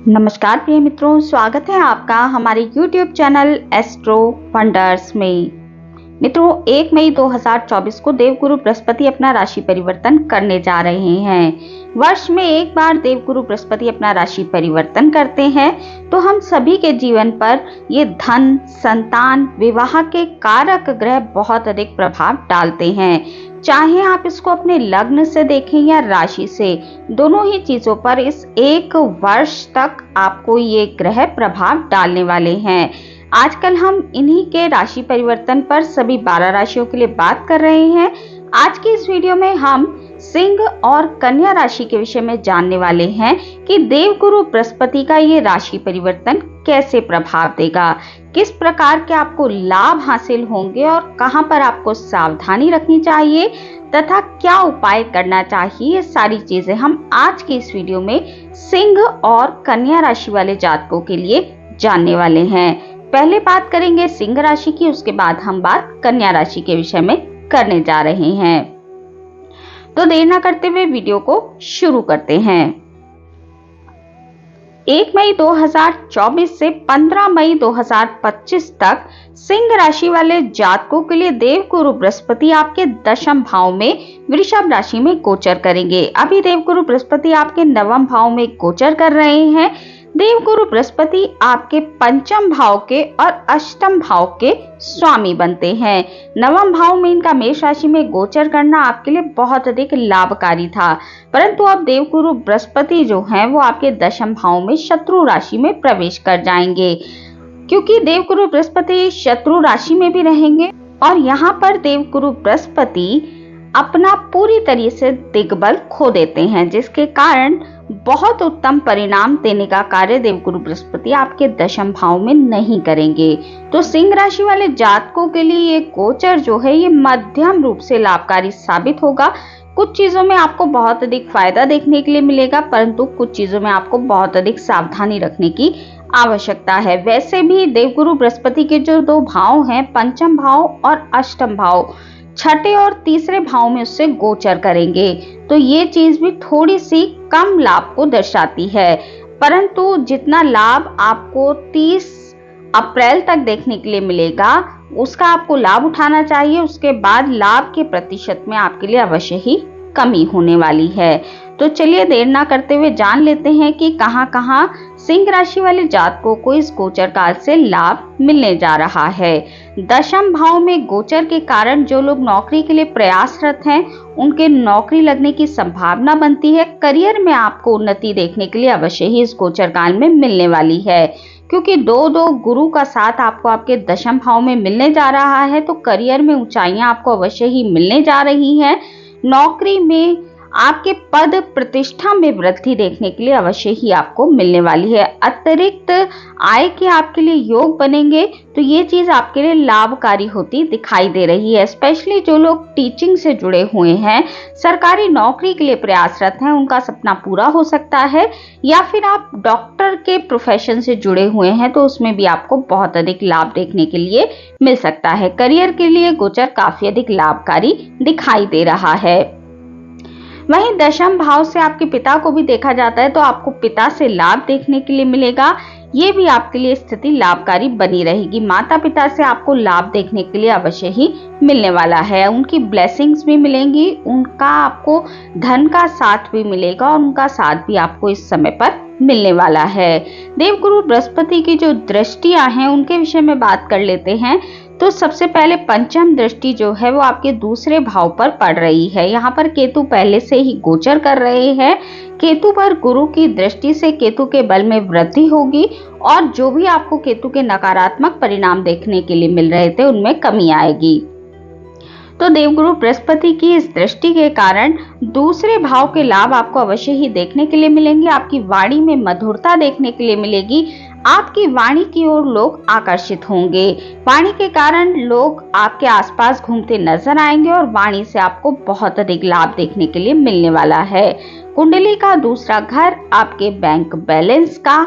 नमस्कार प्रिय मित्रों, स्वागत है आपका हमारे YouTube चैनल एस्ट्रो वंडर्स में। मित्रों, 1 मई 2024 को देवगुरु बृहस्पति अपना राशि परिवर्तन करने जा रहे हैं। वर्ष में एक बार देवगुरु बृहस्पति अपना राशि परिवर्तन करते हैं तो हम सभी के जीवन पर ये धन, संतान, विवाह के कारक ग्रह बहुत अधिक प्रभाव डालते हैं। चाहे आप इसको अपने लग्न से देखें या राशि से, दोनों ही चीजों पर इस एक वर्ष तक आपको ये ग्रह प्रभाव डालने वाले हैं। आजकल हम इन्हीं के राशि परिवर्तन पर सभी 12 राशियों के लिए बात कर रहे हैं। आज की इस वीडियो में हम सिंह और कन्या राशि के विषय में जानने वाले हैं कि देवगुरु बृहस्पति का ये राशि परिवर्तन कैसे प्रभाव देगा, किस प्रकार के आपको लाभ हासिल होंगे और कहां पर आपको सावधानी रखनी चाहिए तथा क्या उपाय करना चाहिए। ये सारी चीजें हम आज की इस वीडियो में सिंह और कन्या राशि वाले जातकों के लिए जानने वाले हैं। पहले बात करेंगे सिंह राशि की, उसके बाद हम बात कन्या राशि के विषय में करने जा रहे हैं। तो देर ना करते हुए वीडियो को शुरू करते हैं। 1 मई 2024 से 15 मई 2025 तक सिंह राशि वाले जातकों के लिए देवगुरु बृहस्पति आपके दशम भाव में वृषभ राशि में गोचर करेंगे। अभी देवगुरु बृहस्पति आपके नवम भाव में गोचर कर रहे हैं। देवगुरु बृहस्पति आपके पंचम भाव के और अष्टम भाव के स्वामी बनते हैं। नवम भाव में इनका मेष राशि में गोचर करना आपके लिए बहुत अधिक लाभकारी था, परंतु अब देवगुरु बृहस्पति जो हैं वो आपके दशम भाव में शत्रु राशि में प्रवेश कर जाएंगे। क्योंकि देवगुरु बृहस्पति शत्रु राशि में भी रहेंगे और यहाँ पर देवगुरु बृहस्पति अपना पूरी तरीके से दिग्बल खो देते हैं, जिसके कारण बहुत उत्तम परिणाम देने का कार्य देवगुरु बृहस्पति आपके दशम भाव में नहीं करेंगे। तो सिंह राशि वाले जातकों के लिए ये गोचर जो है ये मध्यम रूप से लाभकारी साबित होगा। कुछ चीजों में आपको बहुत अधिक फायदा देखने के लिए मिलेगा, परंतु कुछ चीजों में आपको बहुत अधिक सावधानी रखने की आवश्यकता है। वैसे भी देवगुरु बृहस्पति के जो 2 भाव हैं, पंचम भाव और अष्टम भाव, छठे और तीसरे भाव में उससे गोचर करेंगे, तो ये चीज भी थोड़ी सी कम लाभ को दर्शाती है। परंतु जितना लाभ आपको 30 अप्रैल तक देखने के लिए मिलेगा उसका आपको लाभ उठाना चाहिए। उसके बाद लाभ के प्रतिशत में आपके लिए अवश्य ही कमी होने वाली है। तो चलिए देर ना करते हुए जान लेते हैं कि कहां सिंह राशि वाले जातकों को इस गोचर काल से लाभ मिलने जा रहा है। दशम भाव में गोचर के कारण जो लोग नौकरी के लिए प्रयासरत हैं उनके नौकरी लगने की संभावना बनती है। करियर में आपको उन्नति देखने के लिए अवश्य ही इस गोचर काल में मिलने वाली है, क्योंकि 2 गुरु का साथ आपको आपके दशम भाव में मिलने जा रहा है। तो करियर में ऊंचाइयां आपको अवश्य ही मिलने जा रही हैं। नौकरी में आपके पद प्रतिष्ठा में वृद्धि देखने के लिए अवश्य ही आपको मिलने वाली है। अतिरिक्त आय के आपके लिए योग बनेंगे, तो ये चीज आपके लिए लाभकारी होती दिखाई दे रही है। स्पेशली जो लोग टीचिंग से जुड़े हुए हैं, सरकारी नौकरी के लिए प्रयासरत हैं, उनका सपना पूरा हो सकता है। या फिर आप डॉक्टर के प्रोफेशन से जुड़े हुए हैं तो उसमें भी आपको बहुत अधिक लाभ देखने के लिए मिल सकता है। करियर के लिए गोचर काफी अधिक लाभकारी दिखाई दे रहा है। वहीं दशम भाव से आपके पिता को भी देखा जाता है, तो आपको पिता से लाभ देखने के लिए मिलेगा। ये भी आपके लिए स्थिति लाभकारी बनी रहेगी। माता पिता से आपको लाभ देखने के लिए अवश्य ही मिलने वाला है। उनकी ब्लेसिंग्स भी मिलेंगी, उनका आपको धन का साथ भी मिलेगा और उनका साथ भी आपको इस समय पर मिलने वाला है। देवगुरु बृहस्पति की जो दृष्टियां हैं उनके विषय में बात कर लेते हैं। तो सबसे पहले पंचम दृष्टि जो है वो आपके दूसरे भाव पर पड़ रही है। यहाँ पर केतु पहले से ही गोचर कर रहे हैं। केतु पर गुरु की दृष्टि से केतु के बल में वृद्धि होगी और जो भी आपको केतु के नकारात्मक परिणाम देखने के लिए मिल रहे थे उनमें कमी आएगी। तो देवगुरु बृहस्पति की इस दृष्टि के कारण दूसरे भाव के लाभ आपको अवश्य ही देखने के लिए मिलेंगे। आपकी वाणी में मधुरता देखने के लिए मिलेगी। आपकी वाणी की ओर लोग आकर्षित होंगे। वाणी के कारण लोग आपके आसपास घूमते नजर आएंगे और वाणी से आपको बहुत अधिक लाभ देखने के लिए मिलने वाला है। कुंडली का दूसरा घर आपके बैंक बैलेंस का,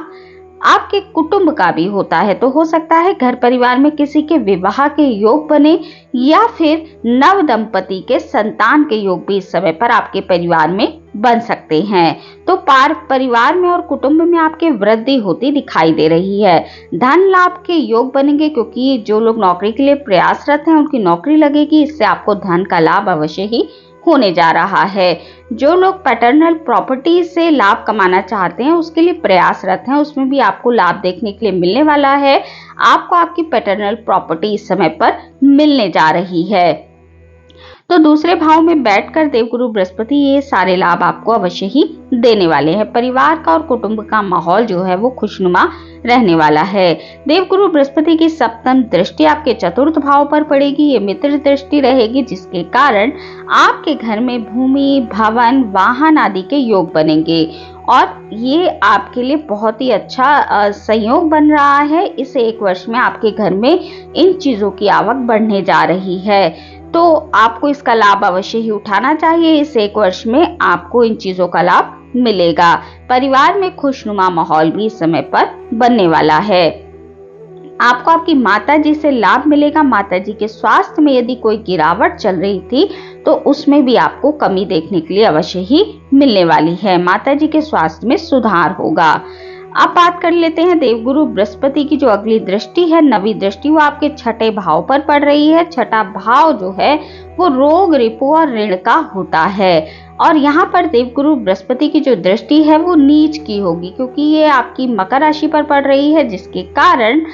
आपके कुटुंब का भी होता है। तो हो सकता है घर परिवार में किसी के विवाह के योग बने या फिर नव दंपति के संतान के योग भी इस समय पर आपके परिवार में बन सकते हैं। तो परिवार में और कुटुंब में आपके वृद्धि होती दिखाई दे रही है। धन लाभ के योग बनेंगे, क्योंकि जो लोग नौकरी के लिए प्रयासरत हैं उनकी नौकरी लगेगी, इससे आपको धन का लाभ अवश्य ही होने जा रहा है। जो लोग पैटर्नल प्रॉपर्टी से लाभ कमाना चाहते हैं उसके लिए प्रयासरत हैं, उसमें भी आपको लाभ देखने के लिए मिलने वाला है। आपको आपकी पैटर्नल प्रॉपर्टी इस समय पर मिलने जा रही है। तो दूसरे भाव में बैठकर देवगुरु बृहस्पति ये सारे लाभ आपको अवश्य ही देने वाले हैं। परिवार का और कुटुंब का माहौल जो है वो खुशनुमा रहने वाला है। देवगुरु बृहस्पति की सप्तम दृष्टि आपके चतुर्थ भाव पर पड़ेगी। ये मित्र दृष्टि रहेगी, जिसके कारण आपके घर में भूमि, भवन, वाहन आदि के योग बनेंगे और ये आपके लिए बहुत ही अच्छा संयोग बन रहा है। इस एक वर्ष में आपके घर में इन चीजों की आवक बढ़ने जा रही है, तो आपको इसका लाभ अवश्य ही उठाना चाहिए। इस एक वर्ष में आपको इन चीजों का लाभ मिलेगा। परिवार में खुशनुमा माहौल भी इस समय पर बनने वाला है। आपको आपकी माताजी से लाभ मिलेगा। माताजी के स्वास्थ्य में यदि कोई गिरावट चल रही थी तो उसमें भी आपको कमी देखने के लिए अवश्य ही मिलने वाली है। माताजी के स्वास्थ्य में सुधार होगा। अब बात कर लेते हैं देवगुरु बृहस्पति की जो अगली दृष्टि है, नवी दृष्टि, वो आपके छठे भाव पर पड़ रही है। छठा भाव जो है वो रोग, रिपु और ऋण का होता है और यहाँ पर देवगुरु बृहस्पति की जो दृष्टि है वो नीच की होगी, क्योंकि ये आपकी मकर राशि पर पड़ रही है, जिसके कारण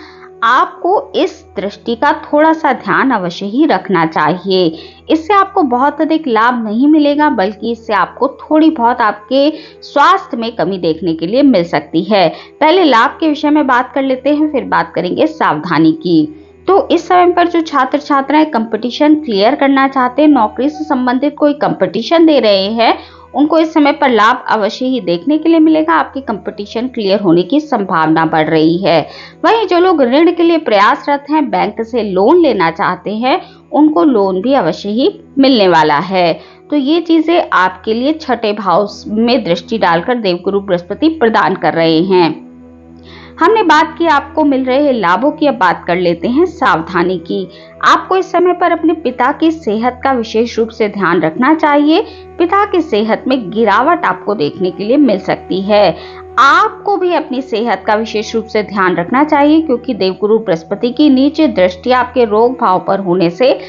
आपको इस दृष्टि का थोड़ा सा ध्यान अवश्य ही रखना चाहिए। इससे आपको बहुत अधिक लाभ नहीं मिलेगा, बल्कि इससे आपको थोड़ी बहुत आपके स्वास्थ्य में कमी देखने के लिए मिल सकती है। पहले लाभ के विषय में बात कर लेते हैं, फिर बात करेंगे सावधानी की। तो इस समय पर जो छात्र छात्राएं कंपटीशन क्लियर करना चाहते हैं, नौकरी से संबंधित कोई कंपटीशन दे रहे हैं, उनको इस समय पर लाभ अवश्य ही देखने के लिए मिलेगा। आपकी कंपटीशन क्लियर होने की संभावना बढ़ रही है। वहीं जो लोग ऋण के लिए प्रयासरत हैं, बैंक से लोन लेना चाहते हैं, उनको लोन भी अवश्य ही मिलने वाला है। तो ये चीजें आपके लिए छठे भाव में दृष्टि डालकर देवगुरु बृहस्पति प्रदान कर रहे हैं। हमने बात की आपको मिल रहे लाभों की, अब बात कर लेते हैं सावधानी की। आपको इस समय पर अपने पिता की सेहत का विशेष रूप से ध्यान रखना चाहिए। पिता की सेहत में गिरावट आपको देखने के लिए मिल सकती है। आपको भी अपनी सेहत का विशेष रूप से ध्यान रखना चाहिए, क्योंकि देवगुरु बृहस्पति की नीचे दृष्टि आपके रोग भाव पर होने से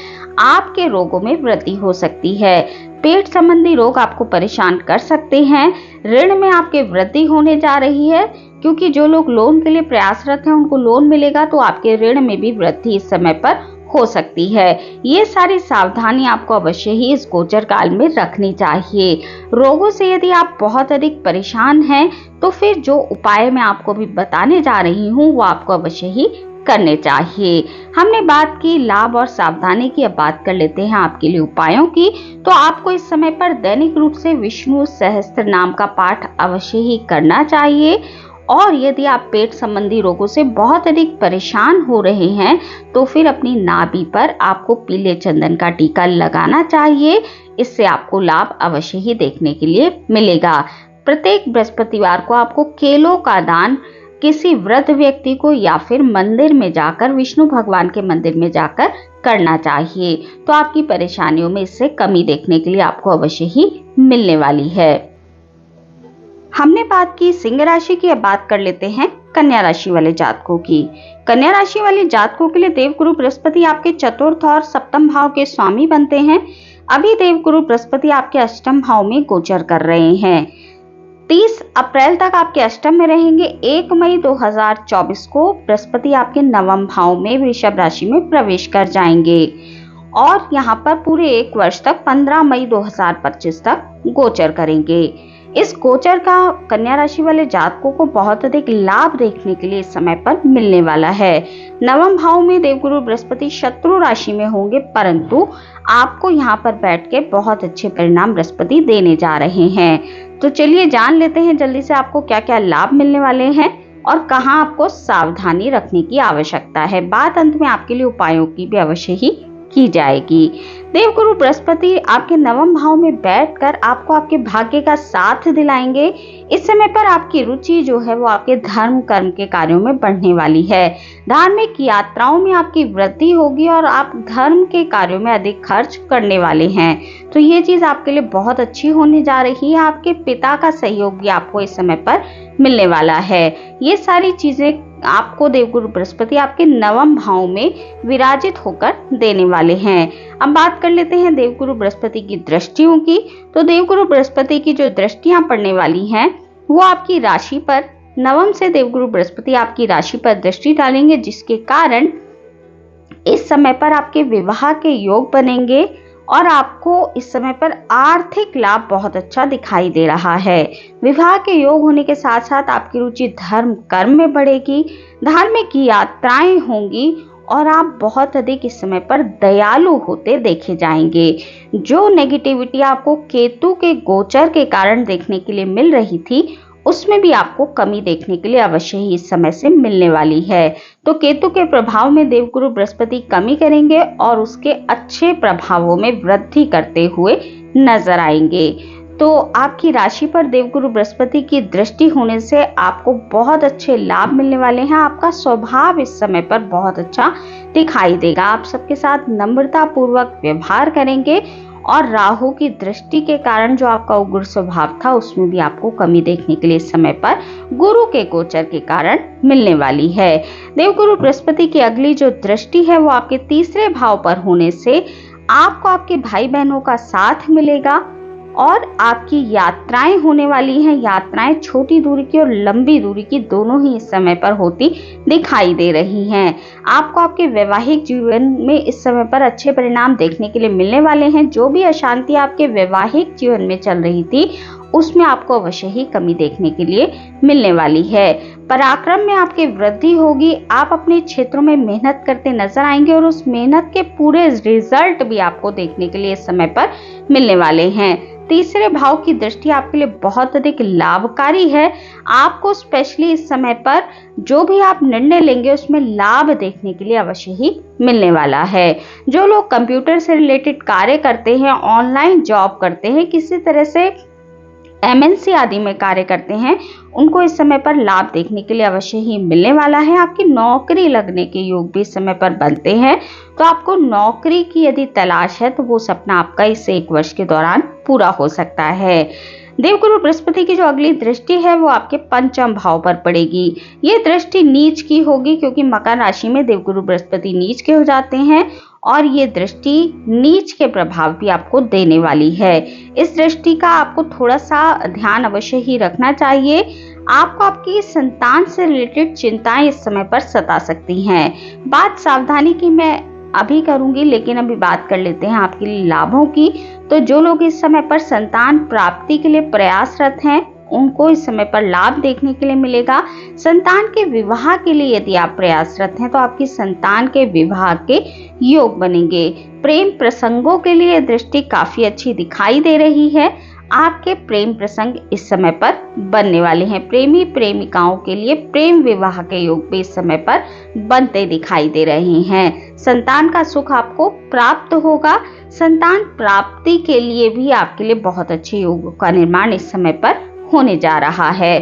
आपके रोगों में वृद्धि हो सकती है। पेट संबंधी रोग आपको परेशान कर सकते हैं। ऋण में आपके वृद्धि होने जा रही है, क्योंकि जो लोग लोन के लिए प्रयासरत हैं उनको लोन मिलेगा, तो आपके ऋण में भी वृद्धि इस समय पर हो सकती है। ये सारी सावधानी आपको अवश्य ही इस गोचर काल में रखनी चाहिए। रोगों से यदि आप बहुत अधिक परेशान हैं तो फिर जो उपाय मैं आपको भी बताने जा रही हूँ वो आपको अवश्य ही करने चाहिए। हमने बात की लाभ और सावधानी की, अब बात कर लेते हैं आपके लिए उपायों की। तो आपको इस समय पर दैनिक रूप से विष्णु सहस्त्र नाम का पाठ अवश्य ही करना चाहिए। और यदि आप पेट संबंधी रोगों से बहुत अधिक परेशान हो रहे हैं तो फिर अपनी नाभि पर आपको पीले चंदन का टीका लगाना चाहिए। इससे आपको लाभ अवश्य ही देखने के लिए मिलेगा। प्रत्येक बृहस्पतिवार को आपको केलों का दान किसी वृद्ध व्यक्ति को या फिर मंदिर में जाकर, विष्णु भगवान के मंदिर में जाकर करना चाहिए। तो आपकी परेशानियों में इससे कमी देखने के लिए आपको अवश्य ही मिलने वाली है। हमने बात की सिंह राशि की, अब बात कर लेते हैं कन्या राशि वाले जातकों की। कन्या राशि वाले जातकों के लिए देवगुरु बृहस्पति आपके चतुर्थ और सप्तम भाव के स्वामी बनते हैं। अभी देवगुरु बृहस्पति आपके अष्टम भाव में गोचर कर रहे हैं। 30 अप्रैल तक आपके अष्टम में रहेंगे। 1 मई 2024 को बृहस्पति आपके नवम भाव में वृषभ राशि में प्रवेश कर जाएंगे और यहाँ पर पूरे 1 वर्ष तक 15 मई 2025 तक गोचर करेंगे। इस गोचर का कन्या राशि वाले जातकों को बहुत अधिक लाभ देखने के लिए इस समय पर मिलने वाला है। नवम भाव में देवगुरु बृहस्पति शत्रु राशि में होंगे, परंतु आपको यहाँ पर बैठ के बहुत अच्छे परिणाम बृहस्पति देने जा रहे हैं। तो चलिए जान लेते हैं जल्दी से आपको क्या क्या लाभ मिलने वाले हैं और कहाँ आपको सावधानी रखने की आवश्यकता है। बात अंत में आपके लिए उपायों की भी अवश्य ही की जाएगी। देवगुरु बृहस्पति आपके नवम भाव में बैठकर आपको आपके भाग्य का साथ दिलाएंगे। इस समय पर आपकी रुचि जो है वो आपके धर्म कर्म के कार्यों में बढ़ने वाली है। धार्मिक यात्राओं में आपकी वृद्धि होगी और आप धर्म के कार्यों में अधिक खर्च करने वाले हैं। तो ये चीज आपके लिए बहुत अच्छी होने जा रही है। आपके पिता का सहयोग भी आपको इस समय पर मिलने वाला है। ये सारी चीजें आपको देवगुरु बृहस्पति आपके नवम भाव में विराजित होकर देने वाले हैं। अब बात कर लेते हैं देवगुरु बृहस्पति की दृष्टियों की। तो देवगुरु बृहस्पति की जो दृष्टियां पड़ने वाली हैं वो आपकी राशि पर, नवम से देवगुरु बृहस्पति आपकी राशि पर दृष्टि डालेंगे, जिसके कारण इस समय पर आपके विवाह के योग बनेंगे और आपको इस समय पर आर्थिक लाभ बहुत अच्छा दिखाई दे रहा है। विवाह के योग होने के साथ साथ आपकी रुचि धर्म कर्म में बढ़ेगी, धार्मिक यात्राएं होंगी और आप बहुत अधिक इस समय पर दयालु होते देखे जाएंगे। जो नेगेटिविटी आपको केतु के गोचर के कारण देखने के लिए मिल रही थी, उसमें भी आपको कमी देखने के लिए अवश्य ही इस समय से मिलने वाली है। तो केतु के प्रभाव में देवगुरु बृहस्पति कमी करेंगे और उसके अच्छे प्रभावों में वृद्धि करते हुए नजर आएंगे। तो आपकी राशि पर देवगुरु बृहस्पति की दृष्टि होने से आपको बहुत अच्छे लाभ मिलने वाले हैं। आपका स्वभाव इस समय पर बहुत अच्छा दिखाई देगा। आप सबके साथ नम्रता पूर्वक व्यवहार करेंगे और राहु की दृष्टि के कारण जो आपका उग्र स्वभाव था उसमें भी आपको कमी देखने के लिए इस समय पर गुरु के गोचर के कारण मिलने वाली है। देवगुरु बृहस्पति की अगली जो दृष्टि है वो आपके तीसरे भाव पर होने से आपको आपके भाई बहनों का साथ मिलेगा और आपकी यात्राएं होने वाली हैं। यात्राएं छोटी दूरी की और लंबी दूरी की दोनों ही इस समय पर होती दिखाई दे रही हैं। आपको आपके वैवाहिक जीवन में इस समय पर अच्छे परिणाम देखने के लिए मिलने वाले हैं। जो भी अशांति आपके वैवाहिक जीवन में चल रही थी उसमें आपको अवश्य ही कमी देखने के लिए मिलने वाली है। पराक्रम में आपकी वृद्धि होगी। आप अपने क्षेत्रों में मेहनत करते नजर आएंगे और उस मेहनत के पूरे रिजल्ट भी आपको देखने के लिए इस समय पर मिलने वाले हैं। तीसरे भाव की दृष्टि आपके लिए बहुत अधिक लाभकारी है। आपको स्पेशली इस समय पर जो भी आप निर्णय लेंगे उसमें लाभ देखने के लिए अवश्य ही मिलने वाला है। जो लोग कंप्यूटर से रिलेटेड कार्य करते हैं, ऑनलाइन जॉब करते हैं, किसी तरह से एमएनसी आदि में कार्य करते हैं, उनको इस समय पर लाभ देखने के लिए अवश्य ही मिलने वाला है। आपकी नौकरी लगने के योग भी इस समय पर बनते हैं। तो आपको नौकरी की यदि तलाश है तो वो सपना आपका इस 1 वर्ष के दौरान पूरा हो सकता है। देवगुरु बृहस्पति की जो अगली दृष्टि है वो आपके पंचम भाव पर पड़ेगी। ये दृष्टि नीच की होगी क्योंकि मकर राशि में देवगुरु बृहस्पति नीच के हो जाते हैं और ये दृष्टि नीच के प्रभाव भी आपको देने वाली है। इस दृष्टि का आपको थोड़ा सा ध्यान अवश्य ही रखना चाहिए। आपको आपकी संतान से रिलेटेड चिंताएं इस समय पर सता सकती हैं। बात सावधानी की मैं अभी करूंगी, लेकिन अभी बात कर लेते हैं आपके लिए लाभों की। तो जो लोग इस समय पर संतान प्राप्ति के लिए प्रयासरत हैं उनको इस समय पर लाभ देखने के लिए मिलेगा। संतान के विवाह के लिए यदि आप प्रयासरत हैं तो आपकी संतान के विवाह के योग बनेंगे। प्रेम प्रसंगों के लिए दृष्टि काफी अच्छी दिखाई दे रही है। आपके प्रेम प्रसंग इस समय पर बनने वाले हैं। प्रेमी प्रेमिकाओं के लिए प्रेम विवाह के योग भी इस समय पर बनते दिखाई दे रहे हैं। संतान का सुख आपको प्राप्त होगा। संतान प्राप्ति के लिए भी आपके लिए बहुत अच्छे योग का निर्माण इस समय पर होने जा रहा है।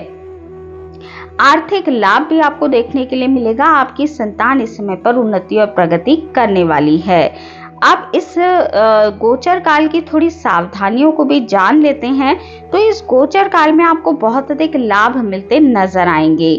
आर्थिक लाभ भी आपको देखने के लिए मिलेगा। आपकी संतान इस समय पर उन्नति और प्रगति करने वाली है। अब इस गोचर काल की थोड़ी सावधानियों को भी जान लेते हैं। तो इस गोचर काल में आपको बहुत अधिक लाभ मिलते नजर आएंगे,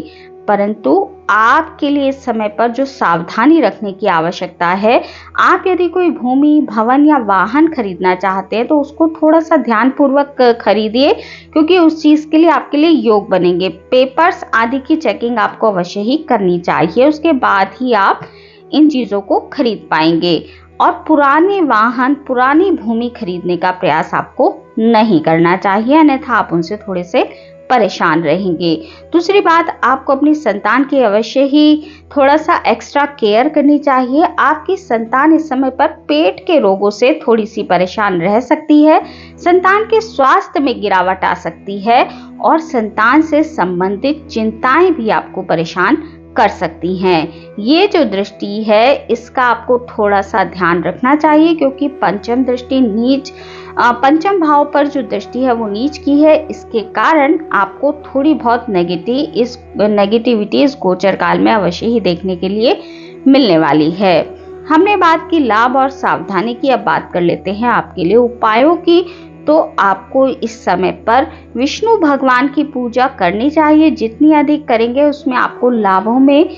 परंतु आपके लिए इस समय पर जो सावधानी रखने की आवश्यकता है, आप यदि कोई भूमि भवन या वाहन खरीदना चाहते हैं तो उसको थोड़ा सा ध्यानपूर्वक खरीदिए, क्योंकि उस चीज के लिए आपके लिए योग बनेंगे। पेपर्स आदि की चेकिंग आपको अवश्य ही करनी चाहिए, उसके बाद ही आप इन चीजों को खरीद पाएंगे। और पुराने वाहन पुरानी भूमि खरीदने का प्रयास आपको नहीं करना चाहिए, अन्यथा आप उनसे थोड़े से परेशान रहेंगे। दूसरी बात, आपको अपनी संतान की अवश्य ही थोड़ा सा एक्स्ट्रा केयर करनी चाहिए। आपकी संतान इस समय पर पेट के रोगों से थोड़ी सी परेशान रह सकती है। संतान के स्वास्थ्य में गिरावट आ सकती है और संतान से संबंधित चिंताएं भी आपको परेशान कर सकती हैं। ये जो दृष्टि है इसका आपको थोड़ा सा ध्यान रखना चाहिए, क्योंकि पंचम दृष्टि नीच, पंचम भाव पर जो दृष्टि है वो नीच की है। इसके कारण आपको थोड़ी बहुत नेगेटिविटी इस गोचर काल में अवश्य ही देखने के लिए मिलने वाली है। हमने बात की लाभ और सावधानी की, अब बात कर लेते हैं आपके लिए उपायों की। तो आपको इस समय पर विष्णु भगवान की पूजा करनी चाहिए। जितनी अधिक करेंगे उसमें आपको लाभों में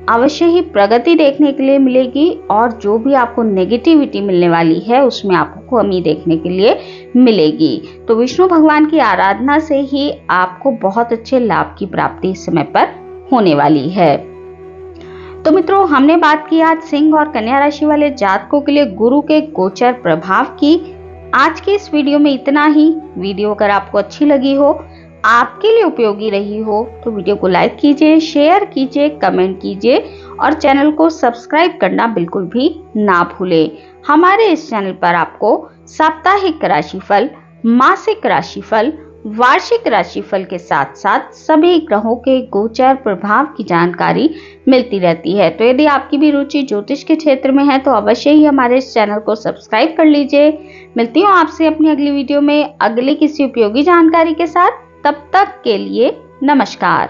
अवश्य ही प्रगति देखने के लिए मिलेगी, और जो भी आपको नेगेटिविटी मिलने वाली है उसमें आपको कमी देखने के लिए मिलेगी। तो विष्णु भगवान की आराधना से ही आपको बहुत अच्छे लाभ की प्राप्ति इस समय पर होने वाली है। तो मित्रों, हमने बात की आज सिंह और कन्या राशि वाले जातकों के लिए गुरु के गोचर प्रभाव की। आज के इस वीडियो में इतना ही। वीडियो अगर आपको अच्छी लगी हो, आपके लिए उपयोगी रही हो, तो वीडियो को लाइक कीजिए, शेयर कीजिए, कमेंट कीजिए और चैनल को सब्सक्राइब करना बिल्कुल भी ना भूलें। हमारे इस चैनल पर आपको साप्ताहिक राशिफल, मासिक राशिफल, वार्षिक राशिफल के साथ साथ सभी ग्रहों के गोचर प्रभाव की जानकारी मिलती रहती है। तो यदि आपकी भी रुचि ज्योतिष के क्षेत्र में है तो अवश्य ही हमारे इस चैनल को सब्सक्राइब कर लीजिए। मिलती हूँ आपसे अपनी अगली वीडियो में अगले किसी उपयोगी जानकारी के साथ। तब तक के लिए नमस्कार।